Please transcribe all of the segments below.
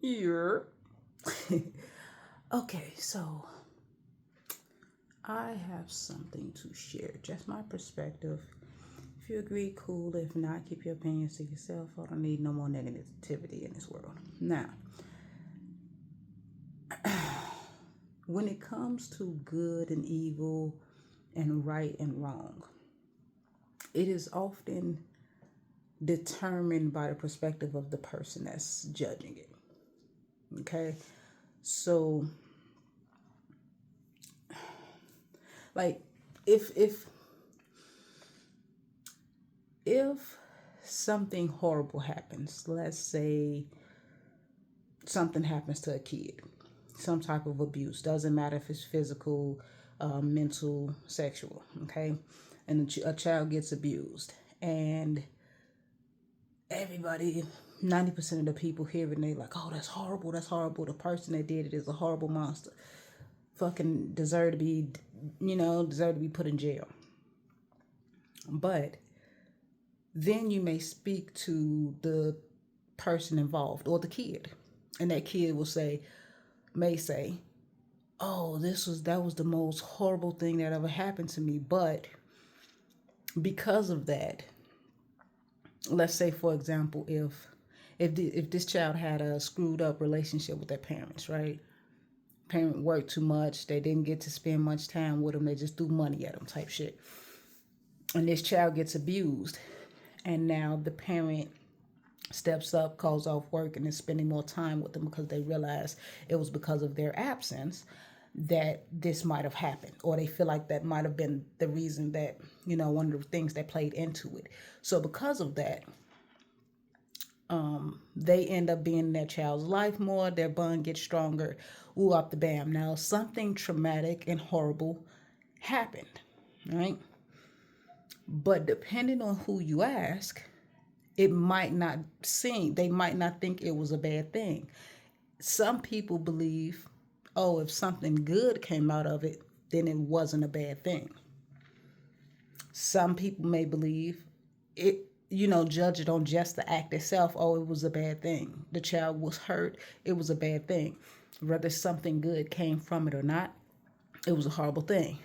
Yeah. Okay, so I have something to share. Just my perspective. If you agree, cool. If not, keep your opinions to yourself. I don't need no more negativity in this world. Now, when it comes to good and evil and right and wrong, it is often determined by the perspective of the person that's judging it. Okay? So, like, if if something horrible happens, let's say something happens to a kid, some type of abuse, doesn't matter if it's physical, mental, sexual, okay, and a child gets abused, and everybody, 90% of the people hear it and they like, oh, that's horrible, the person that did it is a horrible monster, fucking deserve to be, deserve to be put in jail. But then you may speak to the person involved or the kid, and that kid may say, oh, that was the most horrible thing that ever happened to me, but because of that, let's say, for example, if this child had a screwed up relationship with their parents, right? Parent worked too much, they didn't get to spend much time with them, they just threw money at them type shit, and this child gets abused, and now the parent steps up, calls off work, and is spending more time with them because they realize it was because of their absence that this might have happened, or they feel like that might have been the reason that, one of the things that played into it. So because of that, they end up being in their child's life more, their bond gets stronger, ooh, up the bam. Now, something traumatic and horrible happened, right? But depending on who you ask, they might not think it was a bad thing. Some people believe, oh, if something good came out of it, then it wasn't a bad thing. Some people may believe it, judge it on just the act itself. Oh, it was a bad thing. The child was hurt. It was a bad thing. Whether something good came from it or not, it was a horrible thing.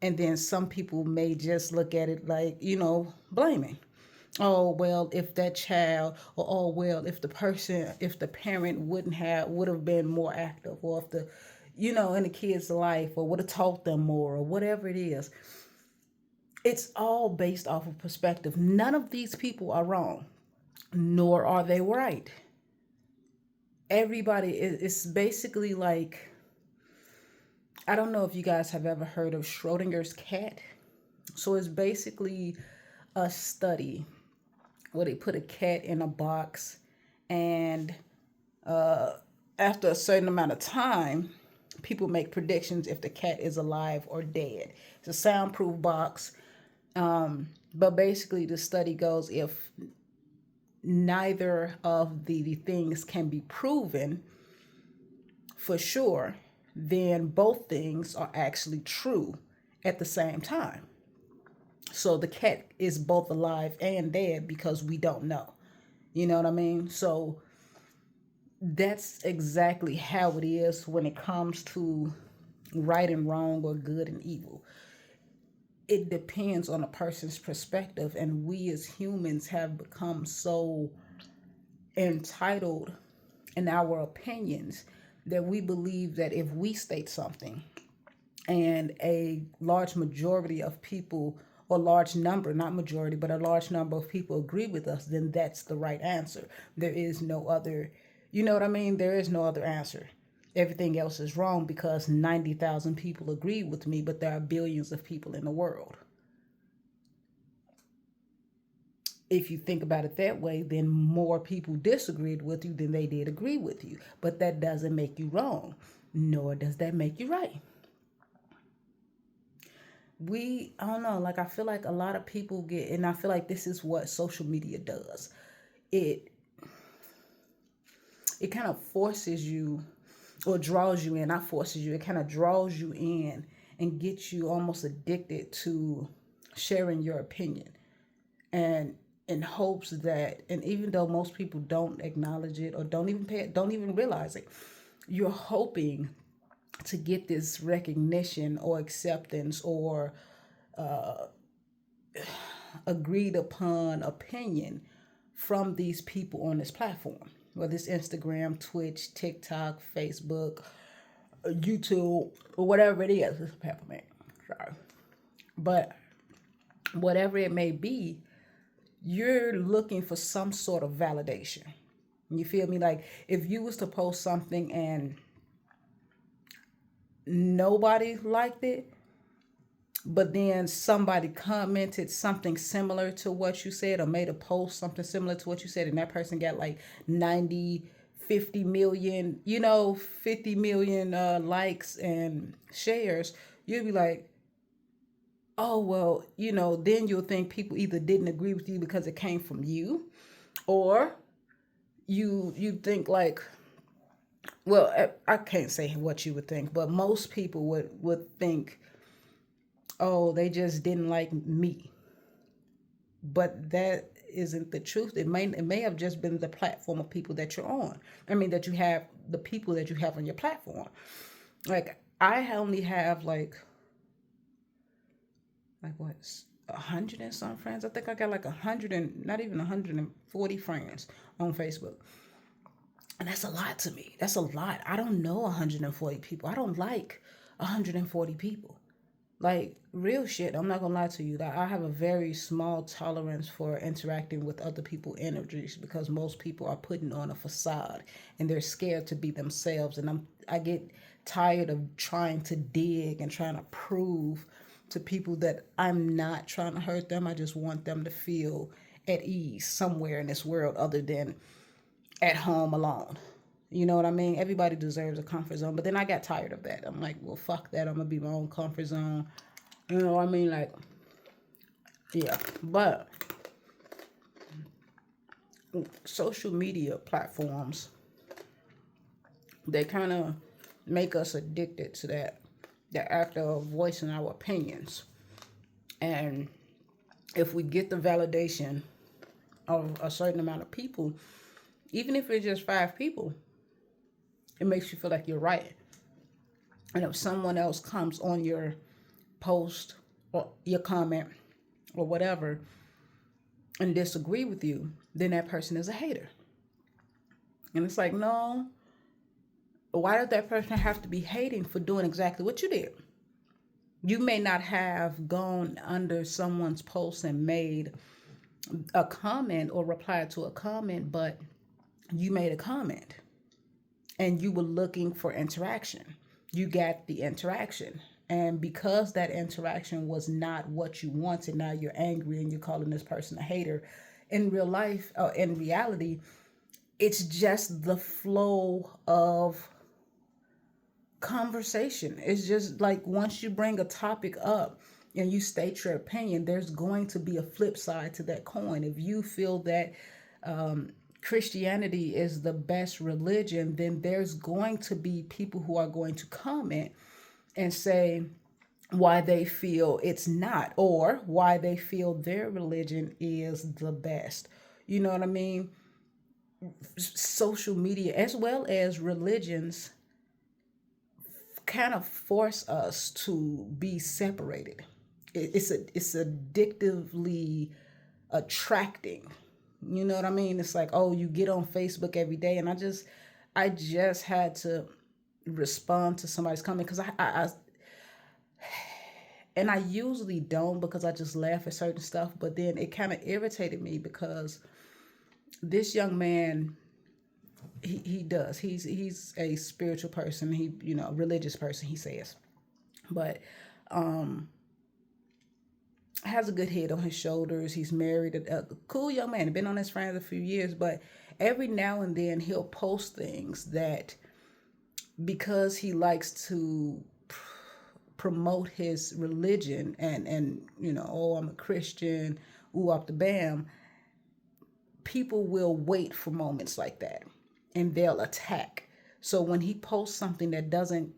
And then some people may just look at it like, blaming. Oh, well, if that child, or oh, well, if the parent would have been more active, or if in the kid's life, or would have taught them more, or whatever it is. It's all based off of perspective. None of these people are wrong, nor are they right. It's basically like, I don't know if you guys have ever heard of Schrodinger's cat. So it's basically a study where they put a cat in a box, and after a certain amount of time, people make predictions if the cat is alive or dead. It's a soundproof box. But basically, the study goes, if neither of the things can be proven for sure, then both things are actually true at the same time. So the cat is both alive and dead because we don't know. You know what I mean? So that's exactly how it is when it comes to right and wrong or good and evil. It depends on a person's perspective, and we as humans have become so entitled in our opinions that we believe that if we state something and a large majority of people, or large number, not majority, but a large number of people agree with us, then that's the right answer. There is no other, you know what I mean? There is no other answer. Everything else is wrong because 90,000 people agree with me, but there are billions of people in the world. If you think about it that way, then more people disagreed with you than they did agree with you. But that doesn't make you wrong, nor does that make you right. I don't know, like, I feel like a lot of people and I feel like this is what social media does. It it kind of forces you, or draws you in, not forces you, it kind of draws you in and gets you almost addicted to sharing your opinion. And in hopes that, and even though most people don't acknowledge it or don't even realize it, you're hoping to get this recognition or acceptance or agreed upon opinion from these people on this platform, whether it's Instagram, Twitch, TikTok, Facebook, YouTube, or whatever it is. It's a peppermint. Sorry. But whatever it may be, you're looking for some sort of validation. You feel me? Like if you was to post something and nobody liked it, but then somebody commented something similar to what you said or made a post something similar to what you said, and that person got like 90, 50 million, 50 million likes and shares, you'll be like, oh, well, then you'll think people either didn't agree with you because it came from you, or you think like, well, I can't say what you would think, but most people would think, oh, they just didn't like me. But that isn't the truth. It may have just been the platform of people that you're on. I mean, that you have the people that you have on your platform. Like I only have like what, 100 and some friends. I think I got like 100 and not even 140 friends on Facebook. And that's a lot to me. That's a lot. I don't know 140 people. I don't like 140 people. Like real shit, I'm not gonna lie to you that I have a very small tolerance for interacting with other people's energies because most people are putting on a facade and they're scared to be themselves. And I get tired of trying to dig and trying to prove to people that I'm not trying to hurt them. I just want them to feel at ease somewhere in this world other than at home alone. You know what I mean? Everybody deserves a comfort zone. But then I got tired of that. I'm like, well, fuck that. I'm going to be my own comfort zone. You know what I mean? Like, yeah. But social media platforms, they kind of make us addicted to that act of voicing our opinions. And if we get the validation of a certain amount of people, even if it's just 5 people, it makes you feel like you're right. And if someone else comes on your post or your comment or whatever and disagree with you, then that person is a hater. And it's like, no, why does that person have to be hating for doing exactly what you did? You may not have gone under someone's post and made a comment or replied to a comment, but you made a comment and you were looking for interaction. You got the interaction. And because that interaction was not what you wanted, now you're angry and you're calling this person a hater. In real life, in reality, it's just the flow of conversation. It's just like once you bring a topic up and you state your opinion, there's going to be a flip side to that coin. If you feel that Christianity is the best religion, then there's going to be people who are going to comment and say why they feel it's not, or why they feel their religion is the best. You know what I mean? Social media as well as religions kind of force us to be separated. It's addictively attracting. You know what I mean? It's like, oh, you get on Facebook every day, and I just had to respond to somebody's comment because and I usually don't because I just laugh at certain stuff, but then it kind of irritated me because this young man, he does. He's a spiritual person. He, religious person, he says. But has a good head on his shoulders. He's married, a cool young man. Been on his friends a few years, but every now and then he'll post things that, because he likes to promote his religion and oh, I'm a Christian, ooh, up the bam, people will wait for moments like that and they'll attack. So when he posts something that doesn't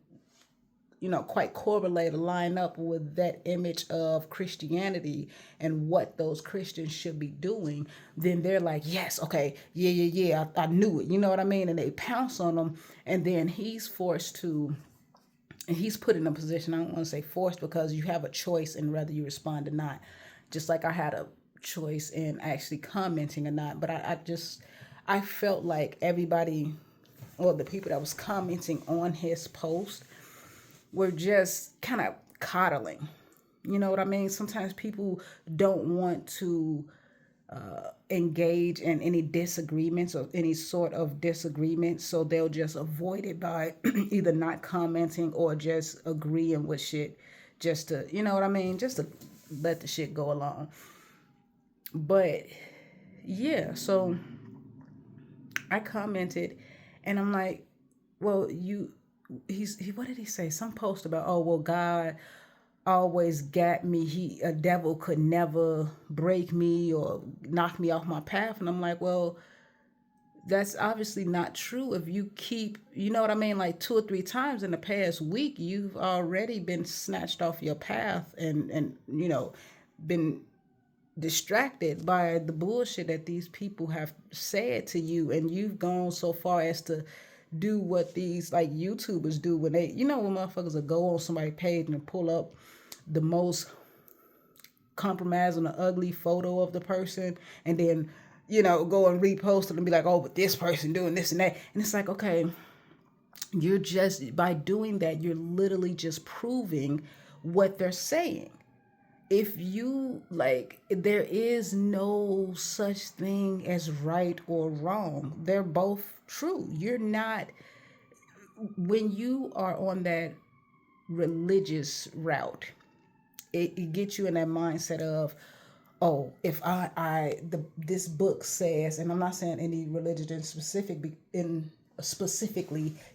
quite correlate or line up with that image of Christianity and what those Christians should be doing, then they're like, yes, okay, yeah, I knew it. You know what I mean? And they pounce on them, and then he's forced to, and he's put in a position, I don't want to say forced, because you have a choice in whether you respond or not. Just like I had a choice in actually commenting or not. But I felt like everybody, or the people that was commenting on his post, were just kind of coddling. You know what I mean? Sometimes people don't want to engage in any disagreements or any sort of disagreement, so they'll just avoid it by either not commenting or just agreeing with shit, just to, you know what I mean, just to let the shit go along. But yeah, so I commented, and I'm like, well, what did he say? Some post about, oh well, God always got me. A devil could never break me or knock me off my path. And I'm like, well, that's obviously not true. If you keep, you know what I mean, like 2 or 3 times in the past week, you've already been snatched off your path, and been distracted by the bullshit that these people have said to you, and you've gone so far as to do what these like YouTubers do when they, when motherfuckers will go on somebody's page and pull up the most compromising or ugly photo of the person, and then go and repost it and be like, oh, but this person doing this and that. And it's like, okay, you're just, by doing that, you're literally just proving what they're saying. If you like, there is no such thing as right or wrong. They're both true. You're not, when you are on that religious route, it gets you in that mindset of, oh, if this book says, and I'm not saying any religion specifically,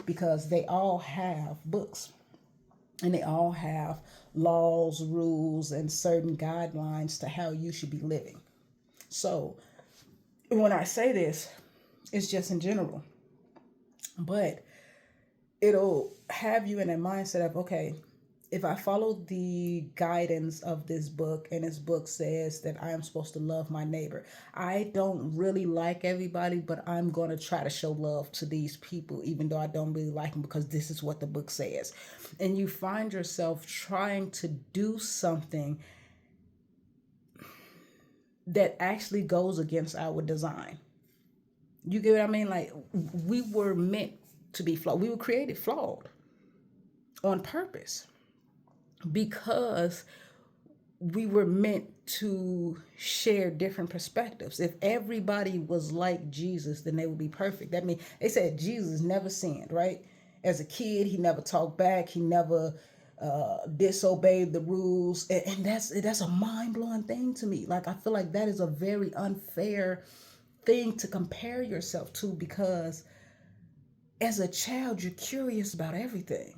because they all have books, and they all have laws, rules, and certain guidelines to how you should be living. So when I say this, it's just in general, but it'll have you in a mindset of, okay, if I follow the guidance of this book, and this book says that I am supposed to love my neighbor, I don't really like everybody, but I'm going to try to show love to these people, even though I don't really like them, because this is what the book says. And you find yourself trying to do something that actually goes against our design. You get what I mean? Like, we were meant to be flawed. We were created flawed on purpose, because we were meant to share different perspectives. If everybody was like Jesus, then they would be perfect. That means, they said Jesus never sinned, right? As a kid, he never talked back. He never disobeyed the rules. And that's a mind-blowing thing to me. Like, I feel like that is a very unfair thing to compare yourself to, because as a child, you're curious about everything.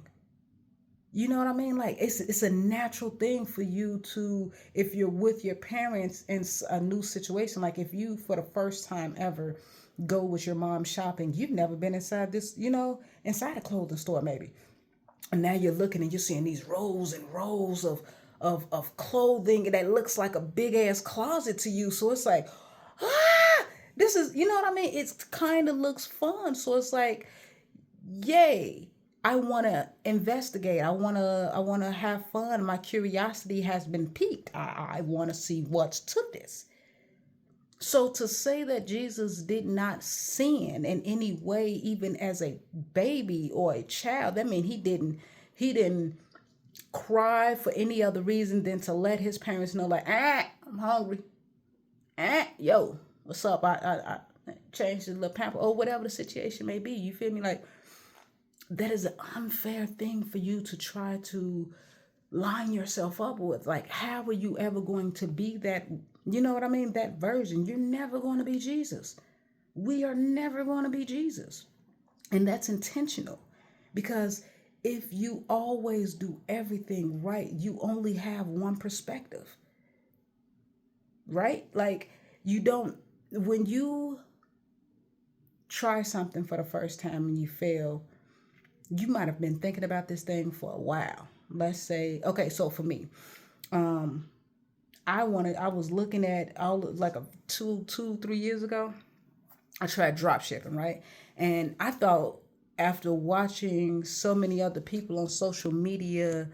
You know what I mean? Like, it's a natural thing for you to, if you're with your parents in a new situation, like if you, for the first time ever, go with your mom shopping, you've never been inside this, inside a clothing store maybe. And now you're looking and you're seeing these rows and rows of clothing that looks like a big ass closet to you. So it's like, this is, you know what I mean? It kind of looks fun. So it's like, yay. I want to investigate. I want to have fun. My curiosity has been piqued. I want to see what's to this. So to say that Jesus did not sin in any way, even as a baby or a child, that means he didn't cry for any other reason than to let his parents know, like, I'm hungry. Yo, what's up? I changed the little pamper, or whatever the situation may be. You feel me? Like, that is an unfair thing for you to try to line yourself up with. Like, how are you ever going to be that, you know what I mean? That version. You're never going to be Jesus. We are never going to be Jesus. And that's intentional, because if you always do everything right, you only have one perspective, right? Like, when you try something for the first time and you fail, You might have been thinking about this thing for a while. Let's say, okay, so for me, um, I was looking at all like a 3 years ago. I tried drop shipping, right? And I thought after watching so many other people on social media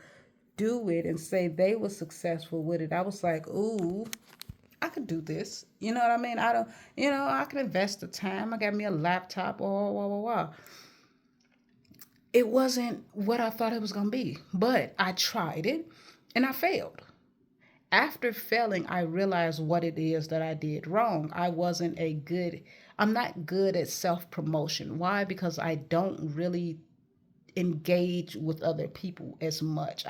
do it and say they were successful with it, I was like, ooh, I could do this. You know what I mean? I don't, I can invest the time. I got me a laptop or blah, blah, blah. It wasn't what I thought it was going to be, but I tried it and I failed. After failing, I realized what it is that I did wrong. I'm not good at self promotion. Why? Because I don't really engage with other people as much.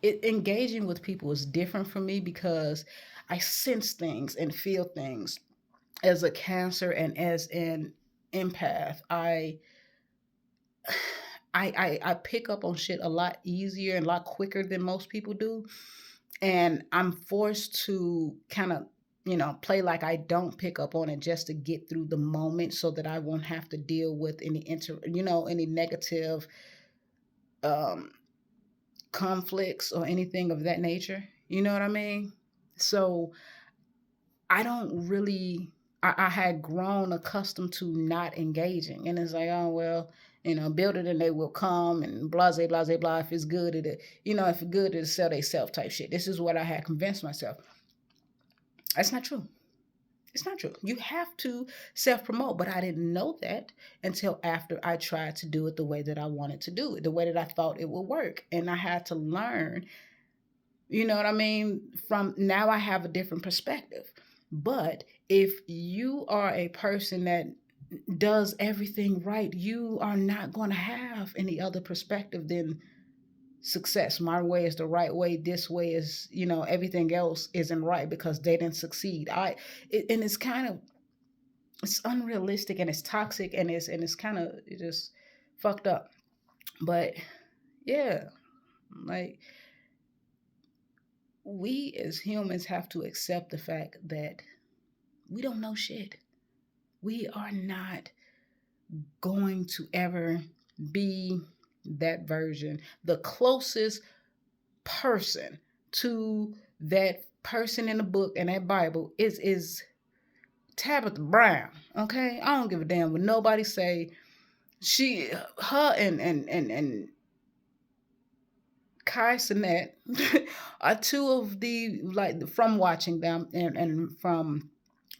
Engaging with people is different for me because I sense things and feel things. As a Cancer and as an empath, I pick up on shit a lot easier and a lot quicker than most people do. And I'm forced to kind of, play like I don't pick up on it just to get through the moment so that I won't have to deal with any negative um, conflicts or anything of that nature. You know what I mean? So I don't really. I had grown accustomed to not engaging, and it's like, oh well, build it and they will come and blah blah blah blah. If it's good, if it's good, it'll sell they self type shit. This is what I had convinced myself. That's not true. It's not true. You have to self promote, but I didn't know that until after I tried to do it the way that I wanted to do it, the way that I thought it would work, and I had to learn. You know what I mean? From now, I have a different perspective. But if you are a person that does everything right, you are not going to have any other perspective than success. My way is the right way. This way is, everything else isn't right because they didn't succeed. And it's kind of, it's unrealistic and it's toxic and it's kind of just fucked up. But yeah, like we as humans have to accept the fact that we don't know shit. We are not going to ever be that version. The closest person to that person in the book and that Bible is Tabitha Brown. Okay, I don't give a damn what nobody say. Her and Kai Sinet are two of the, like, from watching them and from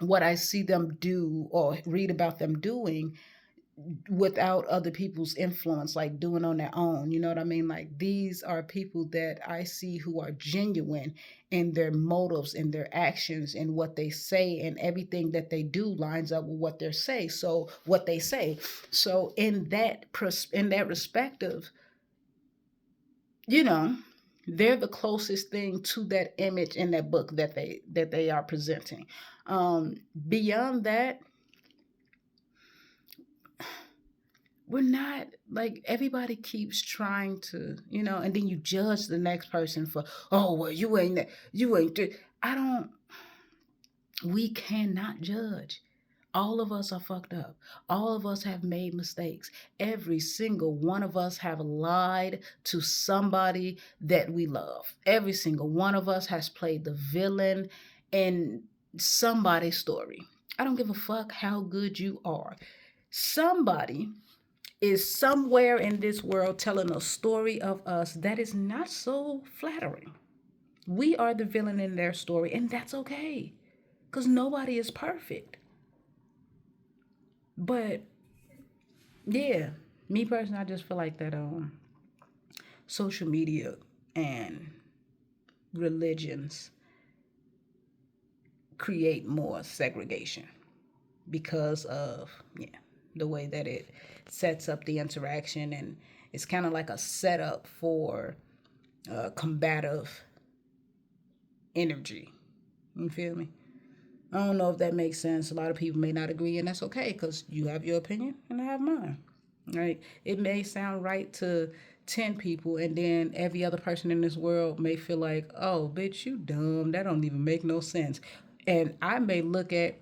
what I see them do or read about them doing without other people's influence, like doing on their own. You know what I mean? Like these are people that I see who are genuine in their motives and their actions and what they say, and everything that they do lines up with what they say. So what they say. So in that perspective, you know, they're the closest thing to that image in that book that they are presenting. Beyond that, we're not, like, everybody keeps trying to, and then you judge the next person for, oh well, you ain't I don't. We cannot judge. All of us are fucked up. All of us have made mistakes. Every single one of us have lied to somebody that we love. Every single one of us has played the villain in somebody's story. I don't give a fuck how good you are. Somebody is somewhere in this world telling a story of us that is not so flattering. We are the villain in their story, and that's okay because nobody is perfect. But yeah, me personally, I just feel like that social media and religions create more segregation because of, yeah, the way that it sets up the interaction, and it's kind of like a setup for combative energy. You feel me? I don't know if that makes sense. A lot of people may not agree, and that's okay because you have your opinion and I have mine. Right? It may sound right to 10 people, and then every other person in this world may feel like, oh, bitch, you dumb. That don't even make no sense. And I may look at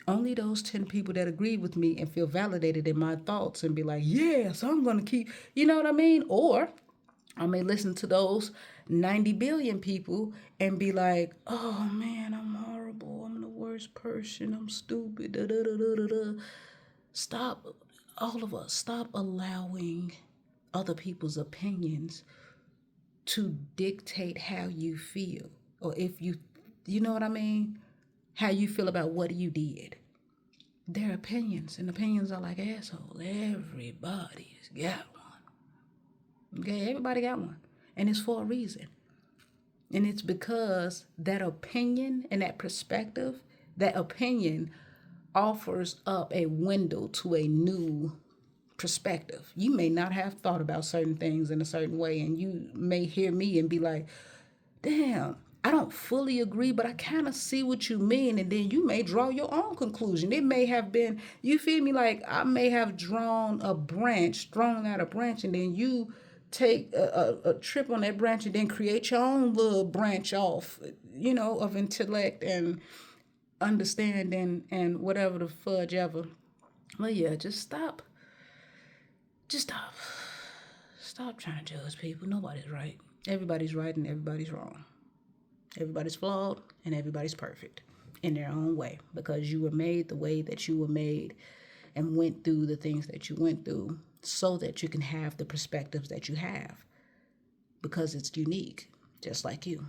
Only those 10 people that agree with me and feel validated in my thoughts and be like, yes, I'm going to keep, you know what I mean? Or I may listen to those 90 billion people and be like, oh man, I'm horrible. I'm the worst person. I'm stupid. Da, da, da, da, da, da. Stop, all of us, stop allowing other people's opinions to dictate how you feel. Or if you know what I mean? How you feel about what you did. Their opinions, and opinions are like assholes. Everybody's got one. Okay, everybody got one. And it's for a reason. And it's because that opinion and that perspective, that opinion offers up a window to a new perspective. You may not have thought about certain things in a certain way, and you may hear me and be like, damn, I don't fully agree, but I kind of see what you mean. And then you may draw your own conclusion. It may have been, you feel me? Like I may have drawn out a branch, and then you take a trip on that branch and then create your own little branch off, of intellect and understanding and whatever the fudge ever. Well, yeah, just stop. Just stop. Stop trying to judge people. Nobody's right. Everybody's right and everybody's wrong. Everybody's flawed and everybody's perfect in their own way because you were made the way that you were made and went through the things that you went through so that you can have the perspectives that you have because it's unique, just like you.